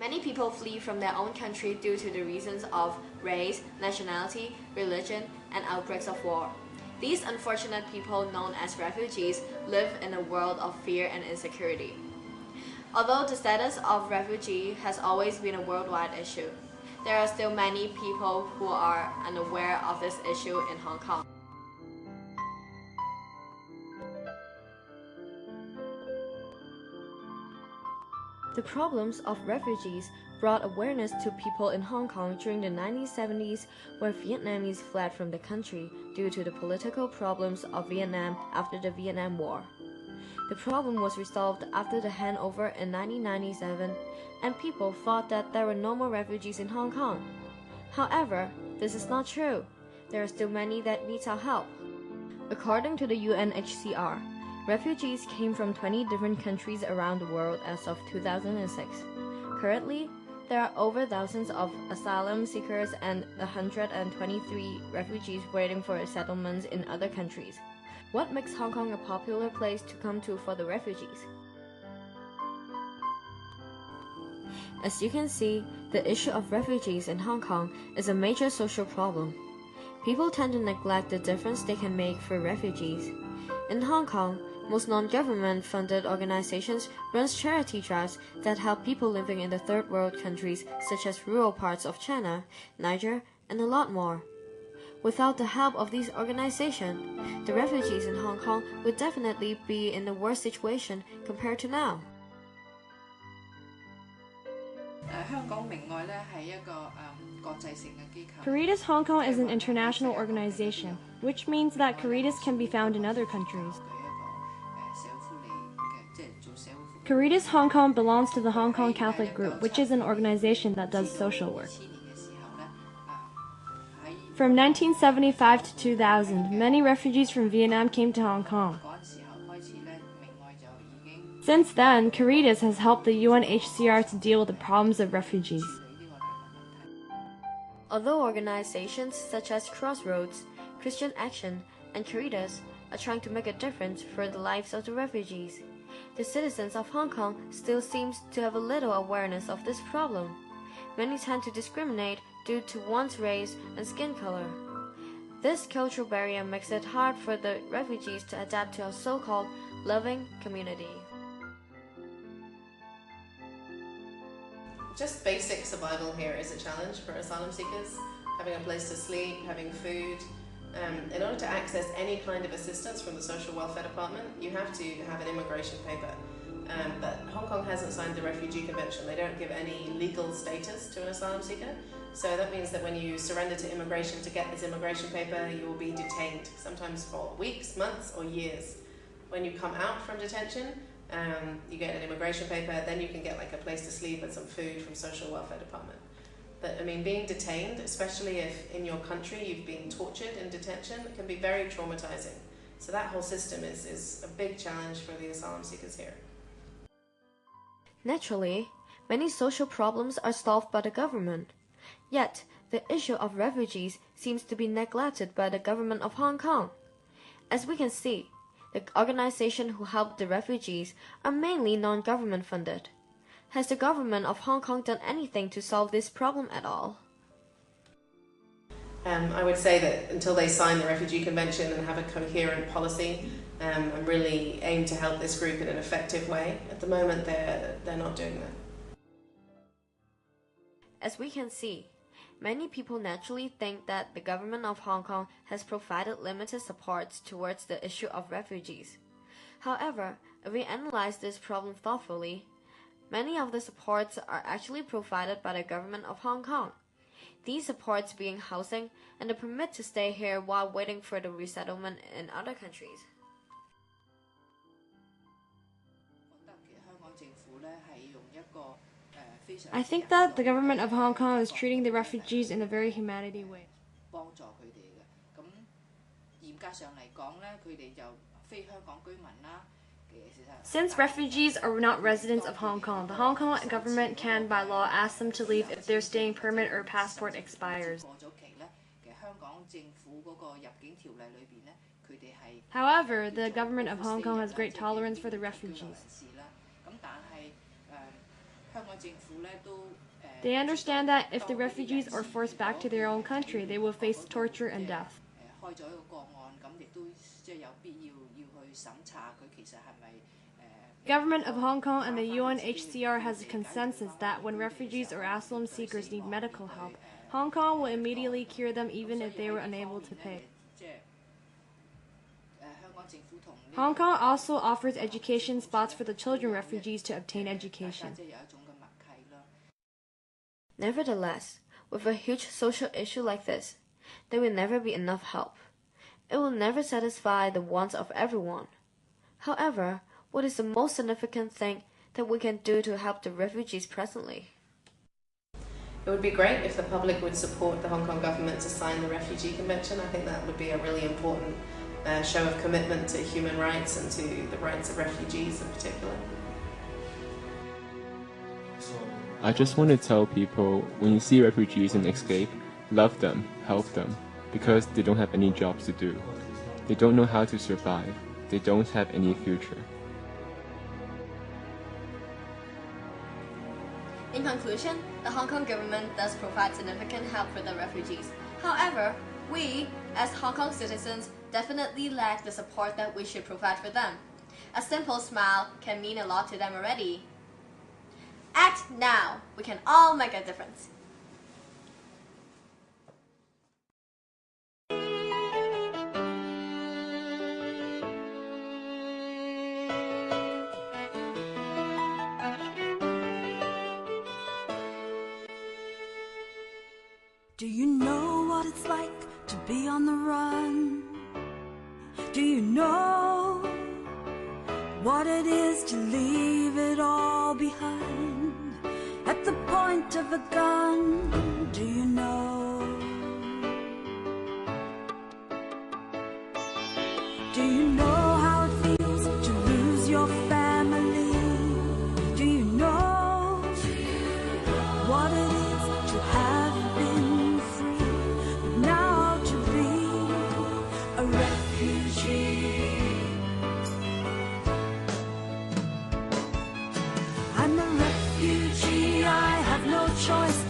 Many people flee from their own country due to the reasons of race, nationality, religion, and outbreaks of war. These unfortunate people, known as refugees, live in a world of fear and insecurity. Although the status of refugee has always been a worldwide issue, there are still many people who are unaware of this issue in Hong Kong. The problems of refugees brought awareness to people in Hong Kong during the 1970s, where Vietnamese fled from the country due to the political problems of Vietnam after the Vietnam War. The problem was resolved after the handover in 1997, and people thought that there were no more refugees in Hong Kong. However, this is not true. There are still many that need our help. According to the UNHCR, refugees came from 20 different countries around the world as of 2006. Currently, there are over thousands of asylum seekers and 123 refugees waiting for settlements in other countries. What makes Hong Kong a popular place to come to for the refugees? As you can see, the issue of refugees in Hong Kong is a major social problem. People tend to neglect the difference they can make for refugees. In Hong Kong, most non-government funded organizations run charity drives that help people living in the third world countries such as rural parts of China, Niger, and a lot more. Without the help of these organizations, the refugees in Hong Kong would definitely be in a worse situation compared to now. Caritas Hong Kong is an international organization, which means that Caritas can be found in other countries. Caritas Hong Kong belongs to the Hong Kong Catholic Group, which is an organization that does social work. From 1975 to 2000, many refugees from Vietnam came to Hong Kong. Since then, Caritas has helped the UNHCR to deal with the problems of refugees. Although organizations such as Crossroads, Christian Action, and Caritas are trying to make a difference for the lives of the refugees, the citizens of Hong Kong still seems to have a little awareness of this problem. Many tend to discriminate due to one's race and skin color. This cultural barrier makes it hard for the refugees to adapt to our so-called loving community. Just basic survival here is a challenge for asylum seekers. Having a place to sleep, having food. In order to access any kind of assistance from the Social Welfare Department, you have to have an immigration paper. But Hong Kong hasn't signed the Refugee Convention. They don't give any legal status to an asylum seeker. So that means that when you surrender to immigration to get this immigration paper, you will be detained, sometimes for weeks, months, or years. When you come out from detention, you get an immigration paper, then you can get like a place to sleep and some food from Social Welfare Department. But I mean, being detained, especially if in your country you've been tortured in detention, can be very traumatizing. So that whole system is a big challenge for the asylum seekers here. Naturally, many social problems are solved by the government. Yet, the issue of refugees seems to be neglected by the government of Hong Kong. As we can see, the organizations who help the refugees are mainly non-government funded. Has the government of Hong Kong done anything to solve this problem at all? I would say that until they sign the Refugee Convention and have a coherent policy and really aim to help this group in an effective way, at the moment they're not doing that. As we can see, many people naturally think that the government of Hong Kong has provided limited support towards the issue of refugees. However, if we analyze this problem thoughtfully, many of the supports are actually provided by the government of Hong Kong. These supports being housing and the permit to stay here while waiting for the resettlement in other countries. I think that the government of Hong Kong is treating the refugees in a very humanitarian way. Since refugees are not residents of Hong Kong, the Hong Kong government can, by law, ask them to leave if their staying permit or passport expires. However, the government of Hong Kong has great tolerance for the refugees. They understand that if the refugees are forced back to their own country, they will face torture and death. The government of Hong Kong and the UNHCR has a consensus that when refugees or asylum seekers need medical help, Hong Kong will immediately cure them even if they were unable to pay. Hong Kong also offers education spots for the children refugees to obtain education. Nevertheless, with a huge social issue like this, there will never be enough help. It will never satisfy the wants of everyone. However, what is the most significant thing that we can do to help the refugees presently? It would be great if the public would support the Hong Kong government to sign the Refugee Convention. I think that would be a really important show of commitment to human rights and to the rights of refugees in particular. I just want to tell people, when you see refugees and escape, love them, help them, because they don't have any jobs to do. They don't know how to survive. They don't have any future. In conclusion, the Hong Kong government does provide significant help for the refugees. However, we, as Hong Kong citizens, definitely lack the support that we should provide for them. A simple smile can mean a lot to them already. Act now! We can all make a difference. Do you know what it's like to be on the run? Do you know what it is to leave it all behind at the point of a gun? Do you know? Do you know how it feels to lose your family? Do you know what it is to have been free, but now to be a refugee? I'm a refugee, I have no choice.